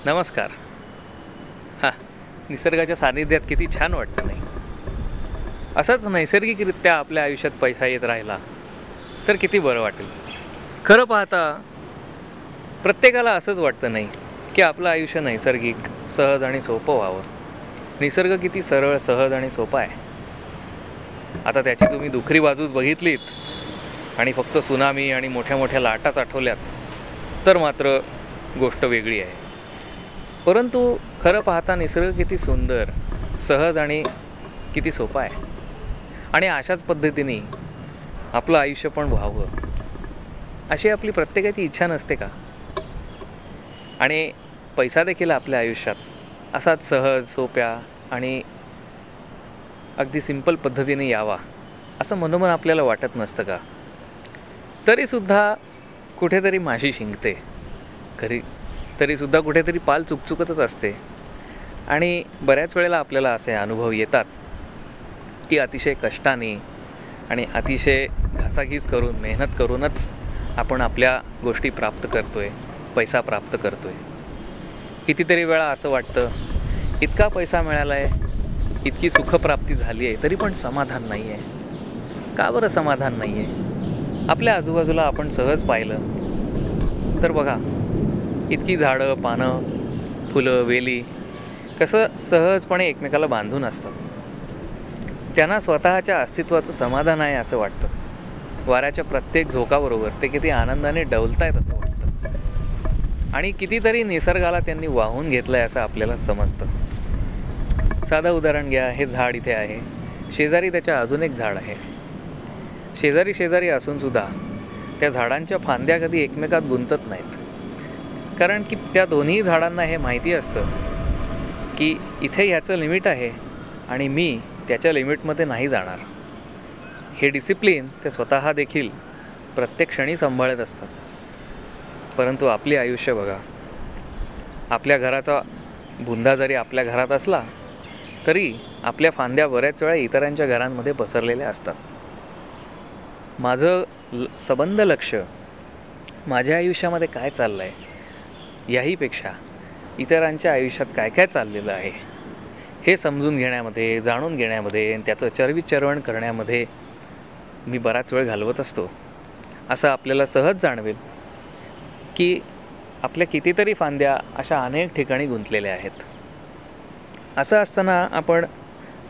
नमस्कार. हां, निसर्गाच्या सानिध्यात किती छान वाटतं नाही. असाच नैसर्गिकरित्या आपल्या आयुष्यात पैसा येत राहिला तर किती बरं वाटेल. खरं पाहता प्रत्येकाला असंच वाटतं नाही की आपलं आयुष्य नैसर्गिक, सहज आणि सोपं व्हावं. निसर्ग किती सरळ, सहज आणि सोपा आहे. आता त्याची तुम्ही दुखरी बाजूच बघितलीत आणि फक्त सुनामी आणि मोठ्या मोठ्या लाटाच आठवल्यात तर मात्र गोष्ट वेगळी आहे. परंतु खरं पाहता निसर्ग किती सुंदर, सहज आणि किती सोपा आहे. आणि अशाच पद्धतीने आपलं आयुष्य पण व्हावं अशी आपली प्रत्येकाची इच्छा नसते का? आणि पैसा देखील आपल्या आयुष्यात असाच सहज, सोप्या आणि अगदी सिंपल पद्धतीने यावा असं मनोमन आपल्याला वाटत नसतं का? तरीसुद्धा कुठेतरी माशी शिंकते, तरीसुद्धा कुठेतरी पाल चुकचुकतच असते. आणि बऱ्याच वेळेला आपल्याला असे अनुभव येतात की अतिशय कष्टाने आणि अतिशय घासाघीस करून, मेहनत करूनच आपण आपल्या गोष्टी प्राप्त करतोय, पैसा प्राप्त करतोय. कितीतरी वेळा असं वाटतं इतका पैसा मिळाला आहे, इतकी सुखप्राप्ती झाली आहे, तरी पण समाधान नाही आहे. का बरं समाधान नाही आहे? आपल्या आजूबाजूला आपण सहज पाहिलं तर बघा, इतकी झाडं, पानं, फुलं, वेली कसं सहजपणे एकमेकाला बांधून असतात. त्यांना स्वतःच्या अस्तित्वाचं समाधान आहे असं वाटतं. वाऱ्याच्या प्रत्येक झोकाबरोबर ते किती आनंदाने डौलतायत असं वाटतं. आणि कितीतरी निसर्गाला त्यांनी वाहून घेतलंय असं आपल्याला समजतं. साधं उदाहरण घ्या, हे झाड इथे आहे, शेजारी त्याच्या अजून एक झाड आहे. शेजारी शेजारी असून सुद्धा त्या झाडांच्या फांद्या कधी एकमेकात गुंतत नाहीत. कारण की त्या दोन्ही झाडांना हे माहिती असतं की इथे ह्याचं लिमिट आहे आणि मी त्याच्या लिमिटमध्ये नाही जाणार. हे डिसिप्लिन ते स्वतः देखील प्रत्येक क्षणी सांभाळत असतात. परंतु आपले आयुष्य बघा, आपल्या घराचा बुंदा जरी आपल्या घरात असला तरी आपल्या फांद्या बऱ्याच वेळा इतरांच्या घरांमध्ये पसरलेल्या असतात. माझं सबंध लक्ष माझ्या आयुष्यामध्ये काय चाललं आहे याहीपेक्षा इतरांच्या आयुष्यात काय काय चाललेलं आहे हे समजून घेण्यामध्ये, जाणून घेण्यामध्ये, त्याचं चरविचरवण करण्यामध्ये मी बराच वेळ घालवत असतो. असं आपल्याला सहज जाणवेल की आपल्या कितीतरी फांद्या अशा अनेक ठिकाणी गुंतलेल्या आहेत. असं असताना आपण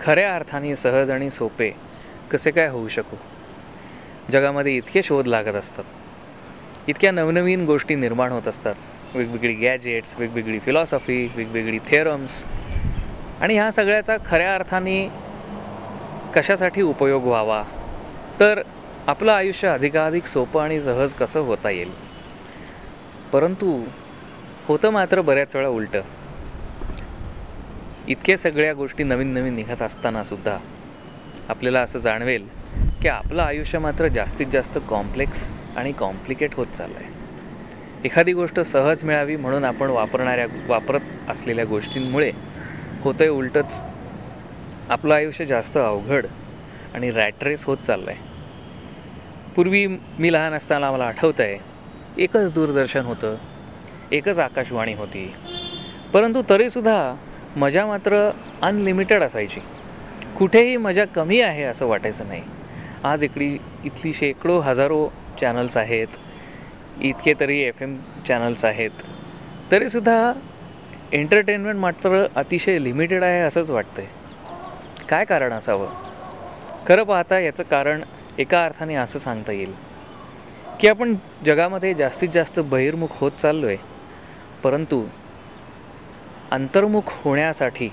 खऱ्या अर्थाने सहज आणि सोपे कसे काय होऊ शकू? जगामध्ये इतके शोध लागत असतात, इतक्या नवनवीन गोष्टी निर्माण होत असतात, वेगवेगळी गॅजेट्स, वेगवेगळी फिलॉसॉफी, वेगवेगळी थेरम्स. आणि ह्या सगळ्याचा खऱ्या अर्थाने कशासाठी उपयोग व्हावा तर आपलं आयुष्य अधिकाधिक सोपं आणि सहज कसं होता येईल. परंतु होतं मात्र बऱ्याच वेळा उलटं. इतके सगळ्या गोष्टी नवीन नवीन निघत असताना सुद्धा आपल्याला असं जाणवेल की आपलं आयुष्य मात्र जास्तीत जास्त कॉम्प्लेक्स आणि कॉम्प्लिकेट होत चाललं आहे. एखादी गोष्ट सहज मिळावी म्हणून आपण वापरत असलेल्या गोष्टींमुळे होतंय उलटंच. आपलं आयुष्य जास्त अवघड आणि रॅट रेस होत चाललं आहे. पूर्वी मी लहान असताना मला आठवतं आहे, एकच दूरदर्शन होतं, एकच आकाशवाणी होती. परंतु तरीसुद्धा मजा मात्र अनलिमिटेड असायची. कुठेही मजा कमी आहे असं वाटायचं नाही. आज इथली शेकडो हजारो चॅनल्स आहेत, इतके तरी FM चॅनल्स आहेत, तरीसुद्धा एंटरटेनमेंट मात्र अतिशय लिमिटेड आहे असंच वाटतंय. काय कारण असावं? खरं पाहता याचं कारण एका अर्थाने असं सांगता येईल की आपण जगामध्ये जास्तीत जास्त बहिर्मुख होत चाललो आहे, परंतु अंतर्मुख होण्यासाठी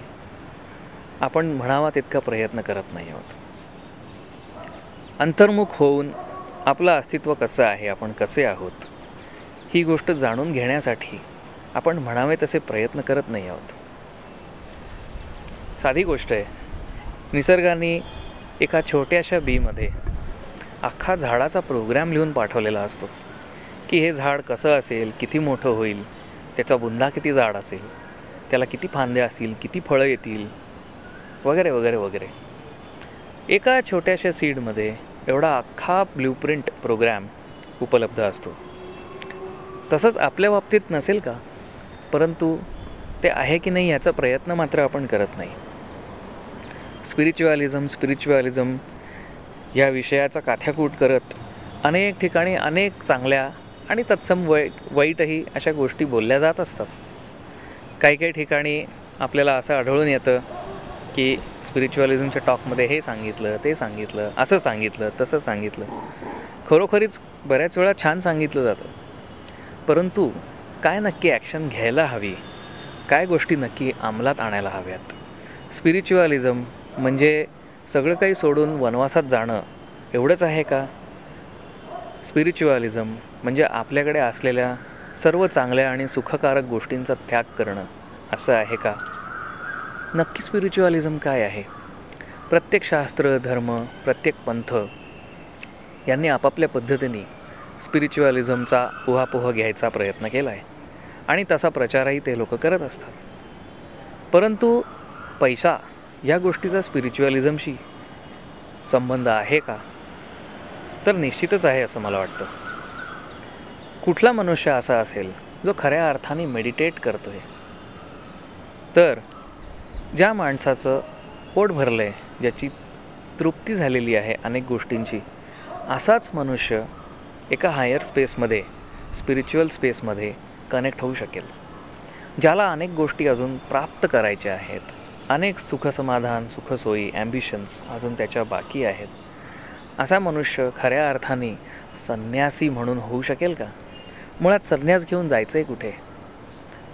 आपण म्हणावा तितका प्रयत्न करत नाही आहोत. अंतर्मुख होऊन आपलं अस्तित्व कसं आहे, आपण कसे आहोत, ही गोष्ट जाणून घेण्यासाठी आपण म्हणावे तसे प्रयत्न करत नाही आहोत. साधी गोष्ट आहे, निसर्गाने एका छोट्याशा बीमध्ये अख्खा झाडाचा प्रोग्राम लिहून पाठवलेला असतो की हे झाड कसं असेल, किती मोठं होईल, त्याचा बुंदा किती जाड असेल, त्याला किती फांद्या असतील, किती फळं येतील, वगैरे वगैरे वगैरे. एका छोट्याशा सीडमध्ये एवढा अख्खा ब्ल्यूप्रिंट प्रोग्राम उपलब्ध असतो. तसंच आपल्या बाबतीत नसेल का? परंतु ते आहे की नाही याचा प्रयत्न मात्र आपण करत नाही. स्पिरिच्युअलिझम या विषयाचा काथ्याकूट करत अनेक ठिकाणी अनेक चांगल्या आणि तत्सम वाईटही अशा गोष्टी बोलल्या जात असतात. काही ठिकाणी आपल्याला असं आढळून येतं की स्पिरिच्युअलिझमच्या टॉकमध्ये हे सांगितलं, ते सांगितलं, असं सांगितलं, तसं सांगितलं. खरोखरीच बऱ्याच वेळा छान सांगितलं जातं, परंतु काय नक्की ॲक्शन घ्यायला हवी, काय गोष्टी नक्की अंमलात आणायला हव्यात. स्पिरिच्युअलिझम म्हणजे सगळं काही सोडून वनवासात जाणं एवढंच आहे का? स्पिरिच्युअलिझम म्हणजे आपल्याकडे असलेल्या सर्व चांगल्या आणि सुखकारक गोष्टींचा त्याग करणं असं आहे का? नक्की स्पिरिच्युअलिझम काय आहे? प्रत्येक शास्त्र, धर्म, प्रत्येक पंथ यांनी आपापल्या पद्धतीने स्पिरिच्युअलिझमचा उहापोह घ्यायचा प्रयत्न केला आहे आणि तसा प्रचारही ते लोक करत असतात. परंतु पैसा या गोष्टीचा स्पिरिच्युअलिझमशी संबंध आहे का? तर निश्चितच आहे असं मला वाटतं. कुठला मनुष्य असा असेल जो खऱ्या अर्थाने मेडिटेट करतोय? तर ज्या माणसाचं पोट भरलं आहे, ज्याची तृप्ती झालेली आहे अनेक गोष्टींची, असाच मनुष्य एका हायर स्पेसमध्ये, स्पिरिच्युअल स्पेसमध्ये कनेक्ट होऊ शकेल. ज्याला अनेक गोष्टी अजून प्राप्त करायच्या आहेत, अनेक सुखसमाधान, सुखसोयी, ॲम्बिशन्स अजून त्याच्या बाकी आहेत, असा मनुष्य खऱ्या अर्थाने संन्यासी म्हणून होऊ शकेल का? मुळात संन्यास घेऊन जायचं आहे कुठे?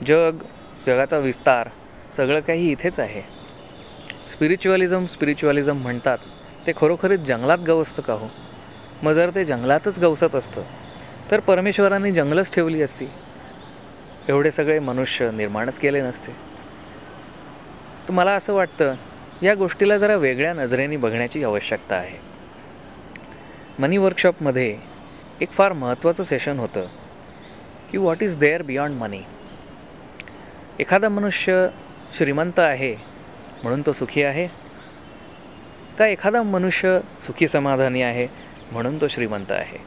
जगाचा विस्तार सगळं काही इथेच आहे. स्पिरिच्युअलिझम म्हणतात ते खरोखरीच जंगलात गवसतं का हो? मग जर ते जंगलातच गवसत असतं तर परमेश्वराने जंगलच ठेवली असती, एवढे सगळे मनुष्य निर्माणच केले नसते. तर मला असं वाटतं या गोष्टीला जरा वेगळ्या नजरेने बघण्याची आवश्यकता आहे. मनी वर्कशॉपमध्ये एक फार महत्त्वाचं सेशन होतं की व्हॉट इज देअर बियॉन्ड मनी. एखादा मनुष्य श्रीमंत आहे म्हणून तो सुखी आहे का एखादा मनुष्य सुखी समाधानी आहे म्हणून तो श्रीमंत आहे?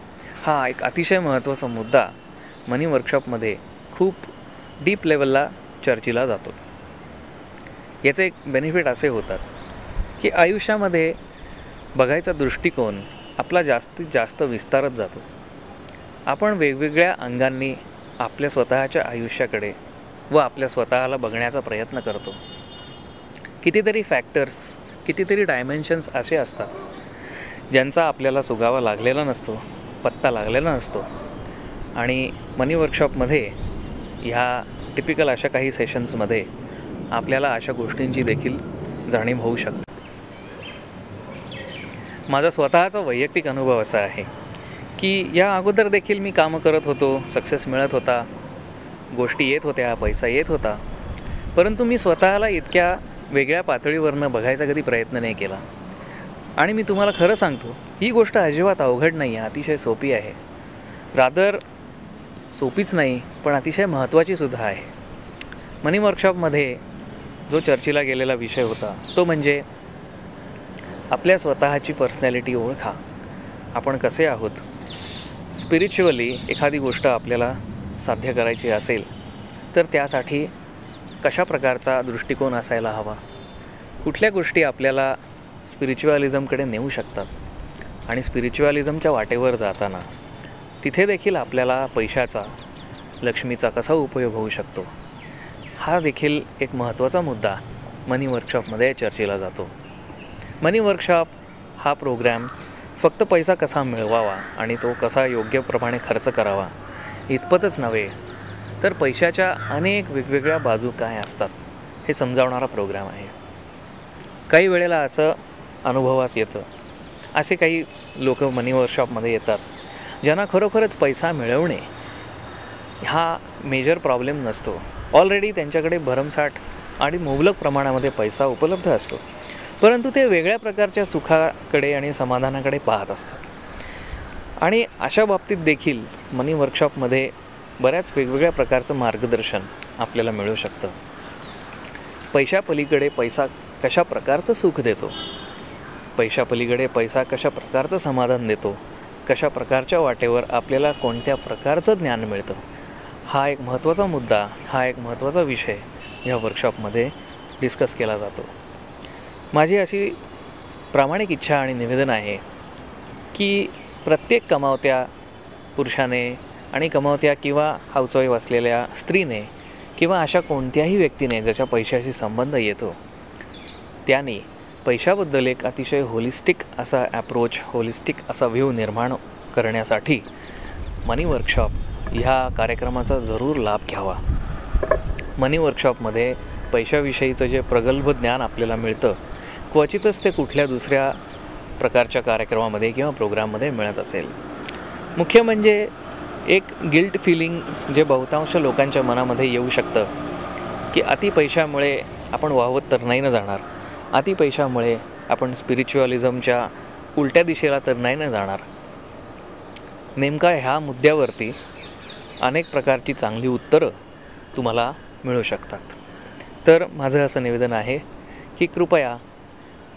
हा एक अतिशय महत्त्वाचा मुद्दा मनी वर्कशॉपमध्ये खूप डीप लेवलला चर्चेला जातो. याचे एक बेनिफिट असे होतात की आयुष्यामध्ये बघायचा दृष्टिकोन आपला जास्तीत जास्त विस्तारत जातो. आपण वेगवेगळ्या अंगांनी आपल्या स्वतःच्या आयुष्याकडे व आपल्या स्वतःला बघण्याचा प्रयत्न करतो. कितीतरी फॅक्टर्स, कितीतरी डायमेन्शन्स असे असतात ज्यांचा आपल्याला सुगावा लागलेला नसतो, पत्ता लागलेला नसतो. आणि मनी वर्कशॉपमध्ये ह्या टिपिकल अशा काही सेशन्समध्ये आपल्याला अशा गोष्टींची देखील जाणीव होऊ शकते. माझा स्वतःचा वैयक्तिक अनुभव असा आहे की या अगोदर देखील मी कामं करत होतो, सक्सेस मिळत होता, गोष्टी येत होत्या, पैसा येत होता, परंतु मी स्वतःला इतक्या वेगळ्या पातळीवरनं बघायचा कधी प्रयत्न नाही केला. आणि मी तुम्हाला खरं सांगतो, ही गोष्ट अजिबात अवघड नाही आहे, अतिशय सोपी आहे. रादर सोपीच नाही पण अतिशय महत्त्वाची सुद्धा आहे. मनी वर्कशॉपमध्ये जो चर्चेला गेलेला विषय होता तो म्हणजे आपल्या स्वतःची पर्सनॅलिटी ओळखा. आपण कसे आहोत? स्पिरिच्युअली एखादी गोष्ट आपल्याला साध्य करायची असेल तर त्यासाठी कशा प्रकारचा दृष्टिकोन असायला हवा? कुठल्या गोष्टी आपल्याला स्पिरिच्युअलिझमकडे नेऊ शकतात? आणि स्पिरिच्युअलिझमच्या वाटेवर जाताना तिथे देखील आपल्याला पैशाचा, लक्ष्मीचा कसा उपयोग होऊ शकतो? हा देखील एक महत्त्वाचा मुद्दा मनी वर्कशॉपमध्ये चर्चेला जातो. मनी वर्कशॉप हा प्रोग्रॅम फक्त पैसा कसा मिळवावा आणि तो कसा योग्यप्रमाणे खर्च करावा इतपतच नव्हे, तर पैशाच्या अनेक वेगवेगळ्या बाजू काय असतात हे समजावणारा प्रोग्राम आहे. काही वेळेला असं अनुभवास येतं, असे काही लोक मनी वर्कशॉपमध्ये येतात ज्यांना खरोखरच पैसा मिळवणे हा मेजर प्रॉब्लेम नसतो. ऑलरेडी त्यांच्याकडे भरमसाठ आणि मुबलक प्रमाणामध्ये पैसा उपलब्ध असतो, परंतु ते वेगळ्या प्रकारच्या सुखाकडे आणि समाधानाकडे पाहत असतात. आणि अशा बाबतीत देखील मनी वर्कशॉपमध्ये बऱ्याच वेगवेगळ्या प्रकारचं मार्गदर्शन आपल्याला मिळू शकतं. पैशापलीकडे पैसा कशा प्रकारचं सुख देतो, पैशापलीकडे पैसा कशा प्रकारचं समाधान देतो, कशा प्रकारच्या वाटेवर आपल्याला कोणत्या प्रकारचं ज्ञान मिळतं, हा एक महत्त्वाचा मुद्दा, हा एक महत्त्वाचा विषय ह्या वर्कशॉपमध्ये डिस्कस केला जातो. माझी अशी प्रामाणिक इच्छा आणि निवेदन आहे की प्रत्येक कमावत्या पुरुषाने आणि कमावत्या किंवा हाऊसवाईफ असलेल्या स्त्रीने किंवा अशा कोणत्याही व्यक्तीने ज्याच्या पैशाशी संबंध येतो त्याने पैशाबद्दल एक अतिशय होलिस्टिक असा ॲप्रोच, होलिस्टिक असा व्ह्यू निर्माण करण्यासाठी मनी वर्कशॉप ह्या कार्यक्रमाचा जरूर लाभ घ्यावा. मनी वर्कशॉपमध्ये पैशाविषयीचं जे प्रगल्भ ज्ञान आपल्याला मिळतं क्वचितच ते कुठल्या दुसऱ्या प्रकारच्या कार्यक्रमामध्ये किंवा प्रोग्राममध्ये मिळत असेल. मुख्य म्हणजे एक गिल्ट फिलिंग जे बहुतांश लोकांच्या मनामध्ये येऊ शकतं की अति पैशामुळे आपण वाहवत तर नाही ना जाणार, अति पैशामुळे आपण स्पिरिच्युअलिझमच्या उलट्या दिशेला तर नाही ना जाणार. नेमका ह्या मुद्द्यावरती अनेक प्रकारची चांगली उत्तरं तुम्हाला मिळू शकतात. तर माझं असं निवेदन आहे की कृपया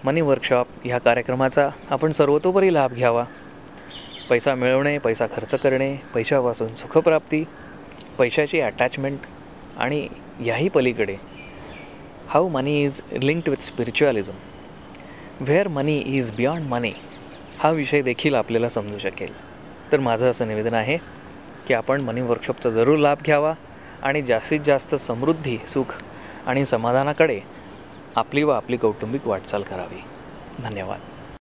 मनी वर्कशॉप ह्या कार्यक्रमाचा आपण सर्वतोपरी लाभ घ्यावा. पैसा मिळवणे, पैसा खर्च करणे, पैशापासून सुखप्राप्ती, पैशाची अटॅचमेंट आणि याही पलीकडे how money is linked with spiritualism, where money is beyond money हा विषय देखील आपल्याला समजू शकेल. तर माझं असं निवेदन आहे की आपण मनी वर्कशॉपचा जरूर लाभ घ्यावा आणि जास्तीत जास्त समृद्धी, सुख आणि समाधानाकडे आपली व आपली कौटुंबिक वाटचाल करावी. धन्यवाद.